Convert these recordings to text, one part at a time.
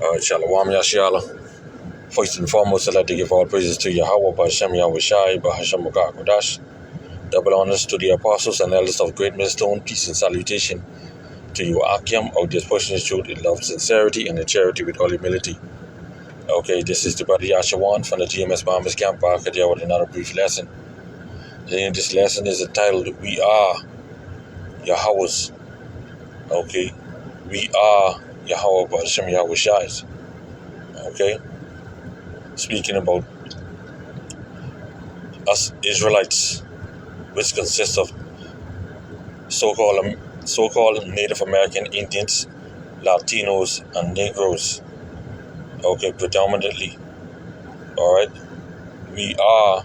Qam Yasharahla. First and foremost, I'd like to give all praises to Yahawah, Qam Yasharahla, double honors to the apostles and elders of Great Millstone. Peace and salutation to you, Qam. Our disposition is showed in love, sincerity, and in charity with all humility. Okay, this is the brother Yahawah from the GMS Bombers Camp back here with another brief lesson. This lesson is entitled, We Are Yahawah's. Okay, we are Yahawah, Qam Yasharahla. Okay, speaking about us Israelites, which consists of so-called Native American Indians, Latinos, and Negroes. Okay, predominantly. All right, we are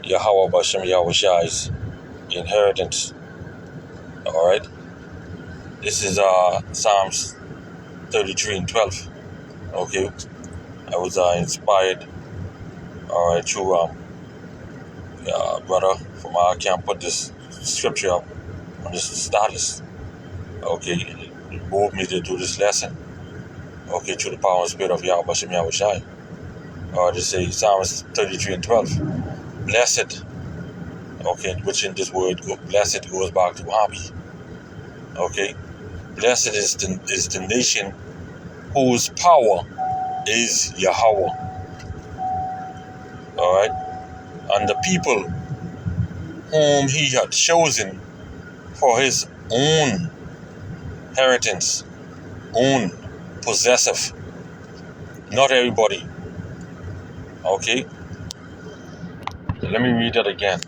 Yahawah Qam Yasharah's inheritance. All right, this is Psalms 33:12. Okay, I was inspired. All right, through brother from our camp put this scripture up on this status. Okay, it moved me to do this lesson. Okay, through the power and spirit of Yahawah Qam Yasharahla. To say Psalms 33:12. Blessed. Okay, which in this word blessed goes back to happy. Okay, blessed is the nation whose power is Yahawah. All right, and the people whom he had chosen for his own inheritance, own possessive. Not everybody. Okay, let me read that again.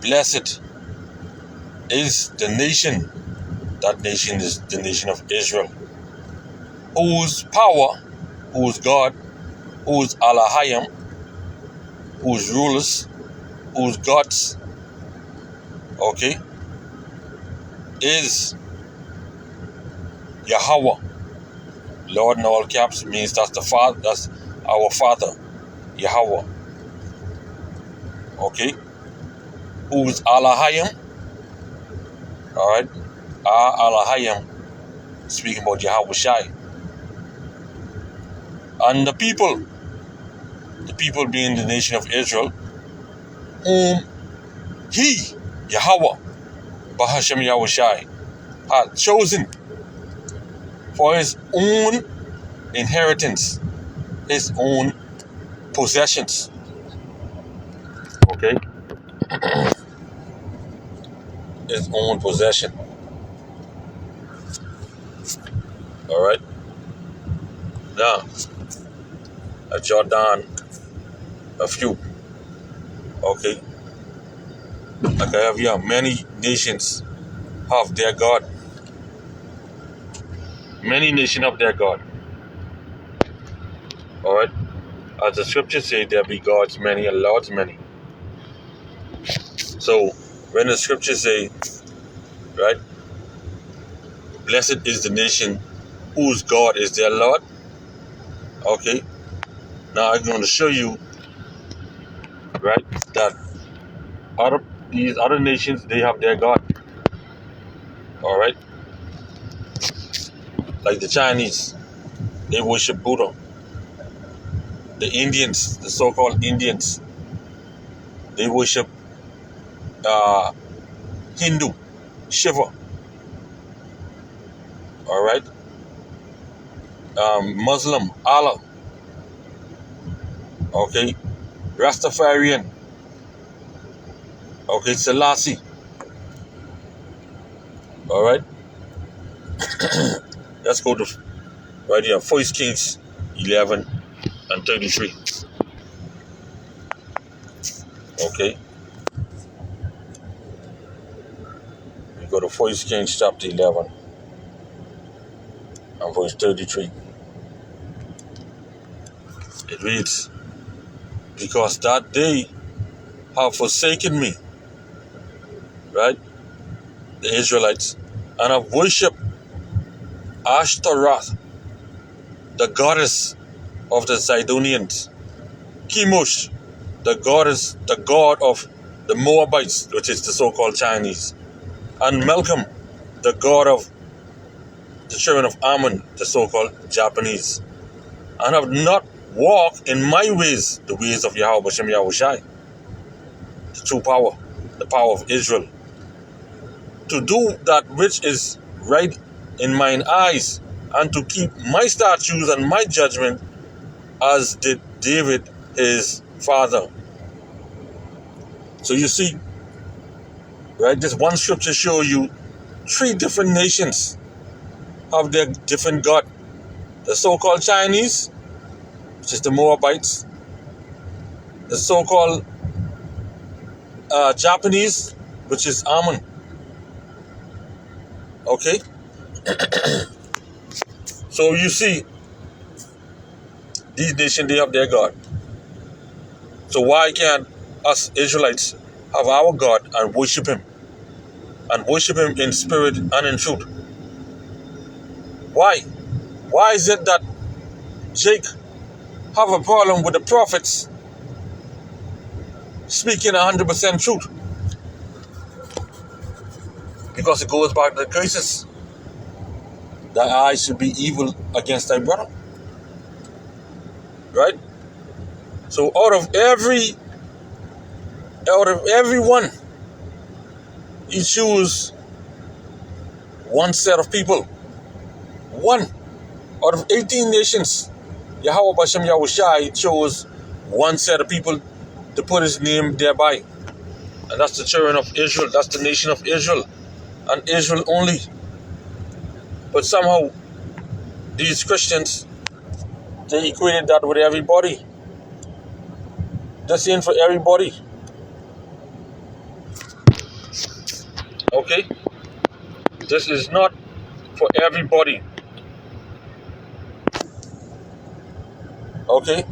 Blessed is the nation. That nation is the nation of Israel, whose power, whose God, whose Elohim, whose rulers, whose gods, okay, is Yahawah. Lord in all caps means that's the Father, that's our Father, Yahawah. Okay, whose Elohim, all right, our Elohim, speaking about Yahawah Shai. And the people being the nation of Israel, whom he, Yahawah, Qam Yasharahla, had chosen for his own inheritance, his own possessions. Okay? His own possession. Alright? Now, I jot down a few. Okay? Like I have here, many nations have their God. Many nations have their God. Alright? As the scriptures say, there be gods many and lords many. So, when the scriptures say, right, blessed is the nation whose God is their Lord. Okay? Now I'm going to show you, right, that these other nations, they have their God. Alright? Like the Chinese, they worship Buddha. The Indians, the so-called Indians, they worship Hindu, Shiva. Alright? Muslim, Allah. Okay? Rastafarian. Okay, Selassie. Alright? Let's go to right here, 1 Kings 11 and 33. Okay? We go to 1 Kings chapter 11 and verse 33. It reads, because that they have forsaken me, right, the Israelites, and have worshipped Ashtaroth, the goddess of the Zidonians, Chemosh, the god of the Moabites, which is the so-called Chinese, and Malcolm, the god of the children of Ammon, the so-called Japanese, and have not walked in my ways, the ways of Yahawah Bashem Yahushai, the true power, the power of Israel, to do that which is right in mine eyes, and to keep my statutes and my judgment, as did David his father. So you see, right, this one scripture show you 3 different nations have their different God. The so-called Chinese, which is the Moabites, the so-called Japanese, which is Ammon. Okay? So you see, these nations, they have their God. So why can't us Israelites have our God and worship Him? And worship Him in spirit and in truth? Why? Why is it that Jake have a problem with the prophets speaking 100% truth? Because it goes back to the curses. Thy eyes should be evil against thy brother. Right? So out of everyone, he choose one set of people. One out of 18 nations, Yahawah Bashem Yahushai chose one set of people to put his name thereby. And that's the children of Israel. That's the nation of Israel. And Israel only. But somehow, these Christians, they equated that with everybody. This ain't for everybody. Okay? This is not for everybody. Okay?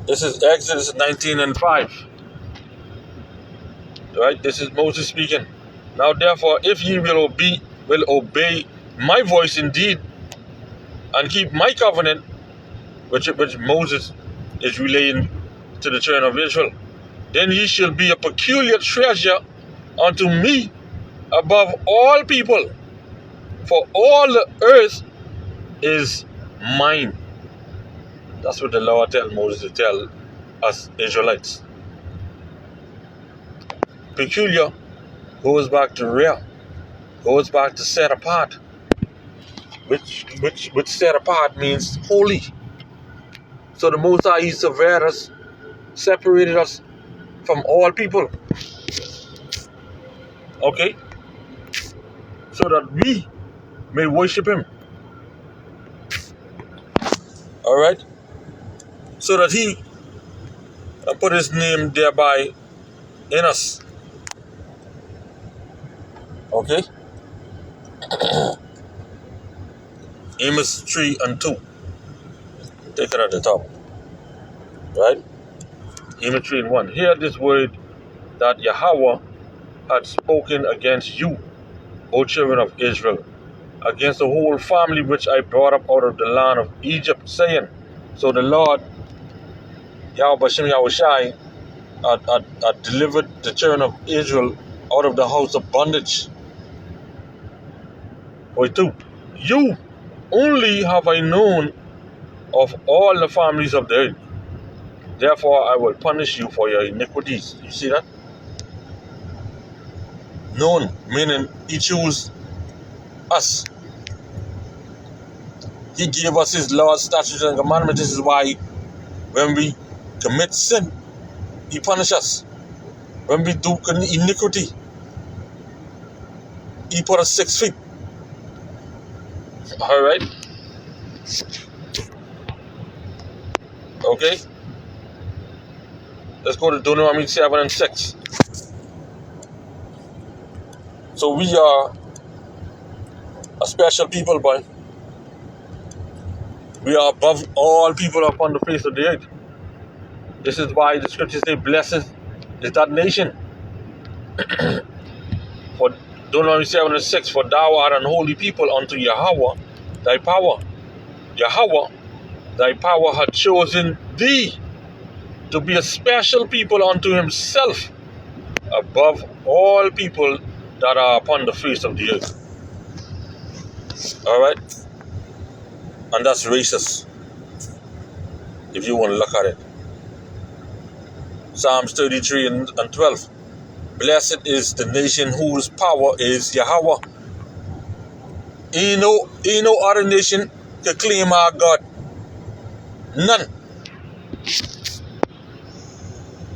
This is Exodus 19:5. Right? This is Moses speaking. Now therefore, if ye will obey my voice indeed, and keep my covenant, which Moses is relaying to the children of Israel, then ye shall be a peculiar treasure unto me above all people, for all the earth is mine. That's what the Lord tells Moses to tell us Israelites. Peculiar goes back to rare, goes back to set apart, which set apart means holy. So the Most High, He severed us, separated us from all people. Okay? So that we may worship Him. Alright? So that He put His name thereby in us. Okay? Amos 3:2. Take it at the top. Right? Amos 3:1. Hear this word that Yahawah had spoken against you, O children of Israel, against the whole family which I brought up out of the land of Egypt, saying. So the Lord, Yahawah Bashem Yahushai, had delivered the children of Israel out of the house of bondage. Point 2. You only have I known of all the families of the earth. Therefore I will punish you for your iniquities. You see that? Known, meaning He chose us. He gave us His laws, statutes, and commandments. This is why when we commit sin, He punishes us. When we do iniquity, He put us 6 feet. Alright? Okay? Let's go to Deuteronomy 7:6. So we are a special people, boy. We are above all people upon the face of the earth. This is why the scriptures say, blessed is that nation. For Deuteronomy 7:6, for thou art an holy people unto Yahawah, thy power. Yahawah, thy power hath chosen thee to be a special people unto Himself, above all people that are upon the face of the earth. All right, and that's racist if you want to look at it. Psalms 33 and 12. Blessed is the nation whose power is Yahawah. Ain't no other nation can claim our God. None.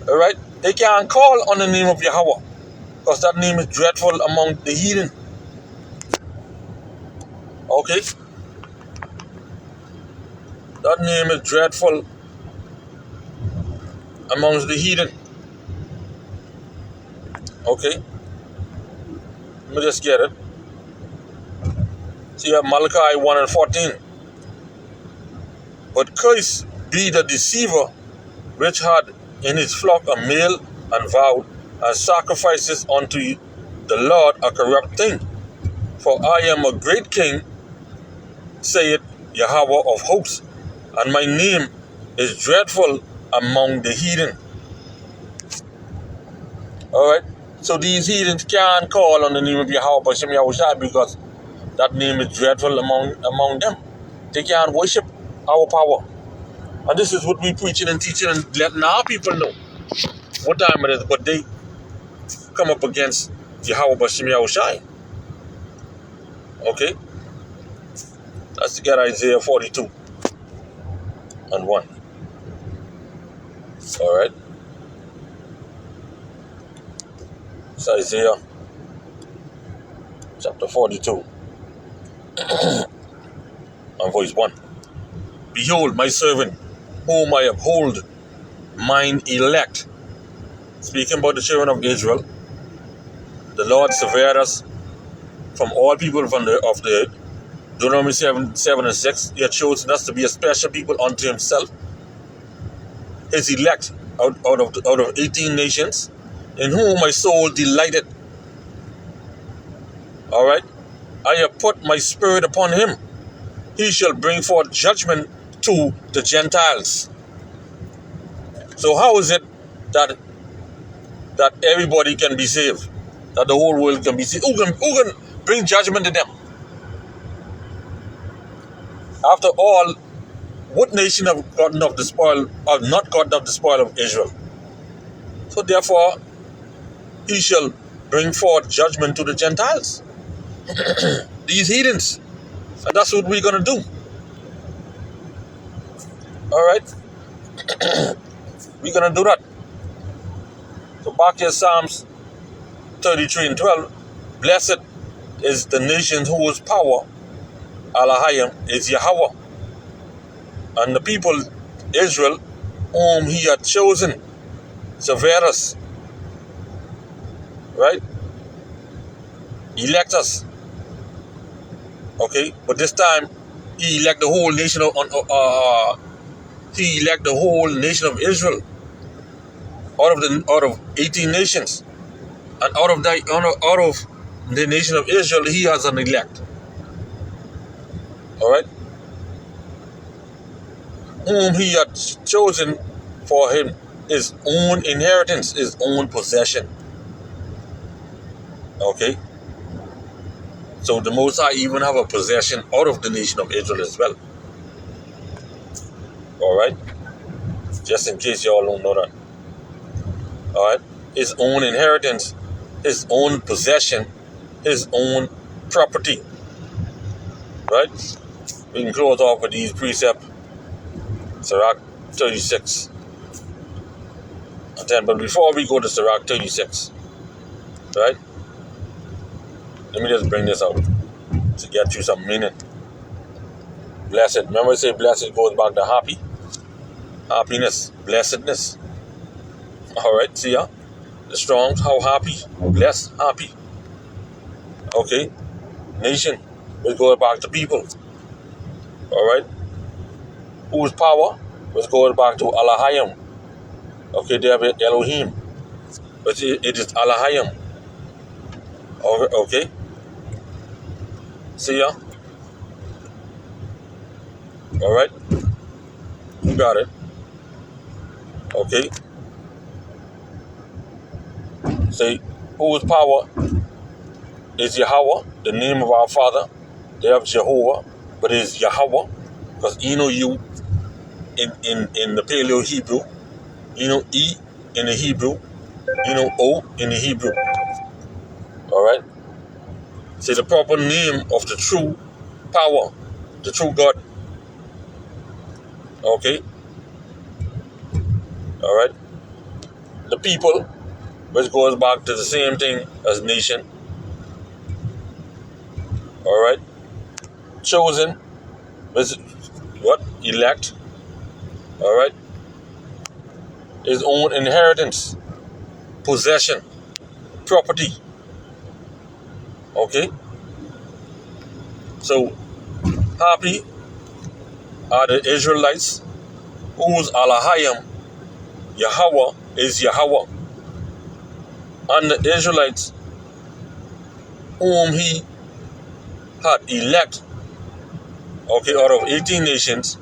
All right, they can't call on the name of Yahawah because that name is dreadful among the heathen. Okay, that name is dreadful amongst the heathen. Okay, let me just get it. See, Malachi 1 and 14. But cursed be the deceiver which had in his flock a male and vowed and sacrifices unto the Lord a corrupt thing. For I am a great king, saith Yahawah of hosts, and my name is dreadful among the heathen. Alright, so these heathens can't call on the name of Yahawah Bashem Yahushua because that name is dreadful among them. They can't worship our power. And this is what we preaching and teaching and letting our people know what time it is, but they come up against Yahawah Bashem Yahushua. Okay? Let's get Isaiah 42 and 1. Alright? It's Isaiah chapter 42 and verse 1. Behold my servant, whom I uphold, mine elect. Speaking about the children of Israel, the Lord severed us from all people of the earth. Deuteronomy 7 and 6. He had chosen us to be a special people unto himself, his elect out of 18 nations, in whom my soul delighted. Alright? I have put my spirit upon him. He shall bring forth judgment to the Gentiles. So how is it that everybody can be saved? That the whole world can be saved? Who can bring judgment to them? After all, what nation have gotten of the spoil, have not gotten of the spoil of Israel? So therefore, he shall bring forth judgment to the Gentiles. These heathens. And that's what we're going to do. Alright? We're going to do that. So back here, Psalms 33 and 12. Blessed is the nation whose power, Alahayim, is Yahawah. And the people, Israel, whom he had chosen, Severus, right? Elect us. Okay, but this time he elect the whole nation of Israel out of 18 nations, and out of the nation of Israel he has an elect. All right, whom he had chosen for him his own inheritance, his own possession. Okay. So the Most High even have a possession out of the nation of Israel as well. Alright? Just in case y'all don't know that. Alright? His own inheritance, his own possession, his own property. Right? We can close off with these precepts. Sirach 36 and 10. But before we go to Sirach 36, right? Let me just bring this out to get you some meaning. Blessed. Remember I say blessed goes back to happy. Happiness. Blessedness. Alright, see ya? The Strongs, how happy? Blessed, happy. Okay. Nation. Let's go back to people. Alright. Whose power? Let's go back to Alahayim. Okay, they have Elohim. But it is Alahayim. Okay. See ya? Alright? You got it. Okay. Say, whose power is Yahawah, the name of our Father, They have Jehovah, but it's Yahawah, because you know you in the Paleo Hebrew, you know E in the Hebrew, you know O in the Hebrew. All right. Say the proper name of the true power, the true God. Okay. All right. The people, which goes back to the same thing as nation. All right. Chosen, which what? Elect. All right. His own inheritance, possession, property. Okay. So happy are the Israelites whose Alahayim, Yahawah is Yahawah. And the Israelites whom he had elect, okay, out of 18 nations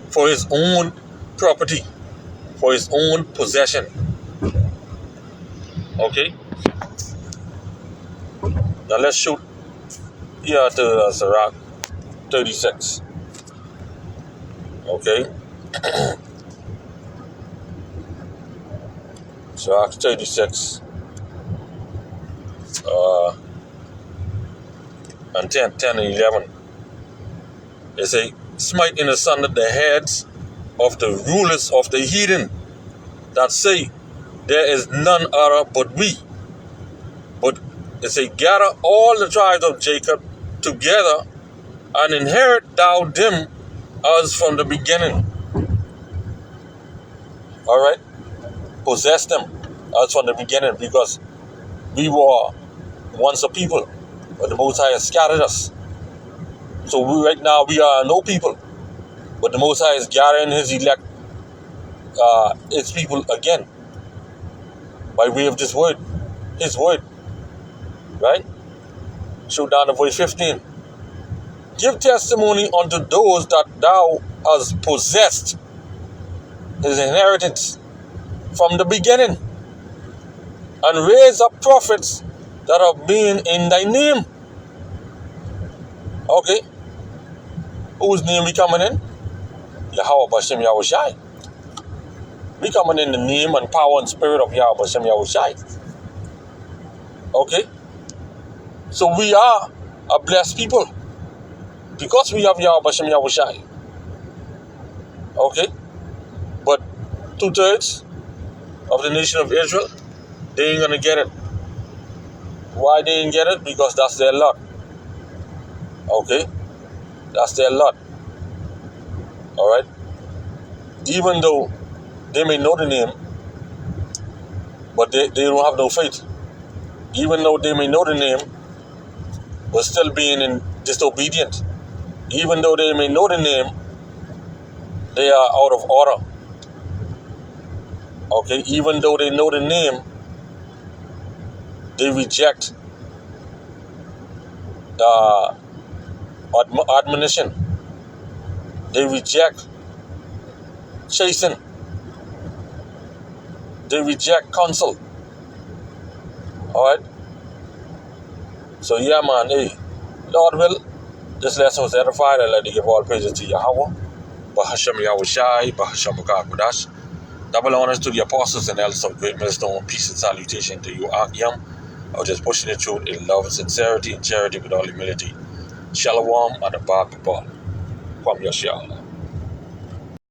for his own property, for his own possession. Okay? Now let's shoot here to Sirach 36. Okay? Sirach 36. And 10 and 11. They say, smite in asunder the heads of the rulers of the heathen that say, there is none other but we. But they say, gather all the tribes of Jacob together and inherit thou them as from the beginning. All right? Possess them as from the beginning, because we were once a people, but the Most High has scattered us. So right now we are no people, but the Most High is gathering his elect, his people again, by way of this word, his word. Right? Shoot down to verse 15. Give testimony unto those that thou hast possessed his inheritance from the beginning, and raise up prophets that have been in thy name. Okay? Whose name we coming in? Yahawah Bashem Yahushai. We coming in the name and power and spirit of Yahweh Bashem Yahushai. Okay? So we are a blessed people because we have Yahweh Bashem Yahushai. Okay? But 2/3 of the nation of Israel, they ain't gonna get it. Why they ain't get it? Because that's their lot. Okay? That's their lot. Alright? Even though they may know the name, but they don't have no faith. Even though they may know the name, but still being in disobedient. Even though they may know the name, they are out of order. Okay? Even though they know the name, they reject admonition. They reject chasing. They reject counsel. Alright? So yeah, man, hey, Lord will, this lesson was edified. I'd like to give all praises to Yahawah, Bahashem Yahushai, Bahashem Bakakudash. Double honors to the apostles and elders of great millstone. Peace and salutation to you, Yam. I was just pushing the truth in love and sincerity and charity with all humility. Shalom and a Qam Yasharahla.